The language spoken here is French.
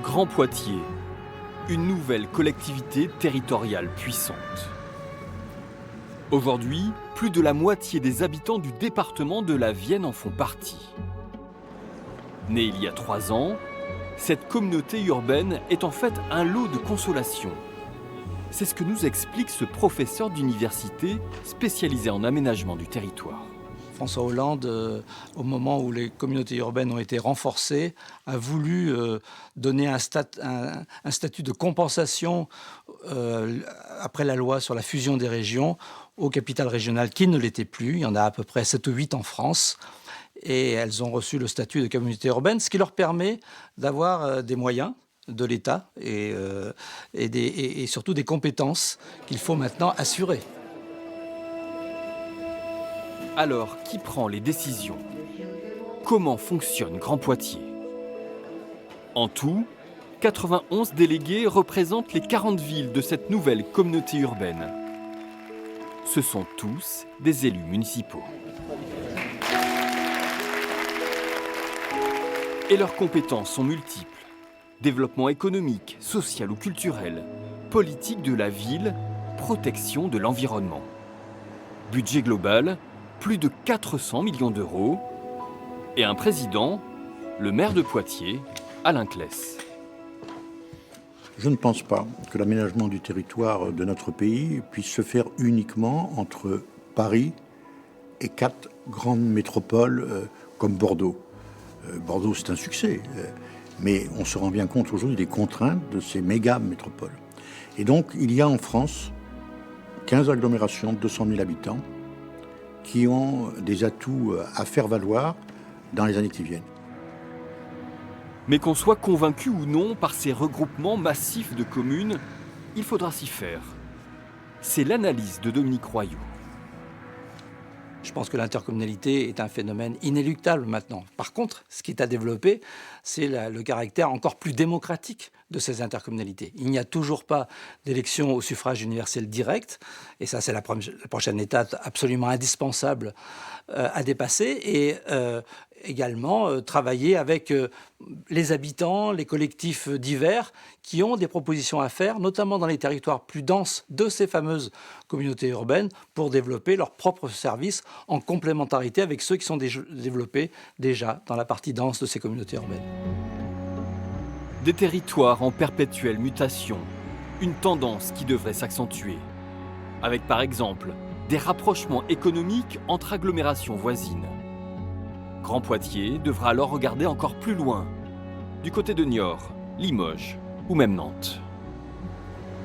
Grand Poitiers, une nouvelle collectivité territoriale puissante. Aujourd'hui, plus de la moitié des habitants du département de la Vienne en font partie. Née il y a 3 ans, cette communauté urbaine est en fait un lot de consolation. C'est ce que nous explique ce professeur d'université spécialisé en aménagement du territoire. François Hollande, au moment où les communautés urbaines ont été renforcées, a voulu donner un statut de compensation après la loi sur la fusion des régions aux capitales régionales qui ne l'étaient plus. Il y en a à peu près 7 ou 8 en France. Et elles ont reçu le statut de communauté urbaine, ce qui leur permet d'avoir des moyens de l'État et surtout des compétences qu'il faut maintenant assurer. Alors, qui prend les décisions? Comment fonctionne Grand Poitiers? En tout, 91 délégués représentent les 40 villes de cette nouvelle communauté urbaine. Ce sont tous des élus municipaux. Et leurs compétences sont multiples. Développement économique, social ou culturel, politique de la ville, protection de l'environnement. Budget global, plus de 400 millions d'euros. Et un président, le maire de Poitiers, Alain Claes. Je ne pense pas que l'aménagement du territoire de notre pays puisse se faire uniquement entre Paris et 4 grandes métropoles comme Bordeaux. Bordeaux, c'est un succès, mais on se rend bien compte aujourd'hui des contraintes de ces méga-métropoles. Et donc, il y a en France 15 agglomérations de 200 000 habitants qui ont des atouts à faire valoir dans les années qui viennent. Mais qu'on soit convaincu ou non par ces regroupements massifs de communes, il faudra s'y faire. C'est l'analyse de Dominique Royot. Je pense que l'intercommunalité est un phénomène inéluctable maintenant. Par contre, ce qui est à développer, c'est le caractère encore plus démocratique de ces intercommunalités. Il n'y a toujours pas d'élection au suffrage universel direct, et ça c'est la prochaine étape absolument indispensable à dépasser, et également travailler avec les habitants, les collectifs divers qui ont des propositions à faire, notamment dans les territoires plus denses de ces fameuses communautés urbaines, pour développer leurs propres services en complémentarité avec ceux qui sont développés déjà dans la partie dense de ces communautés urbaines. Des territoires en perpétuelle mutation, une tendance qui devrait s'accentuer. Avec par exemple des rapprochements économiques entre agglomérations voisines. Grand Poitiers devra alors regarder encore plus loin, du côté de Niort, Limoges ou même Nantes.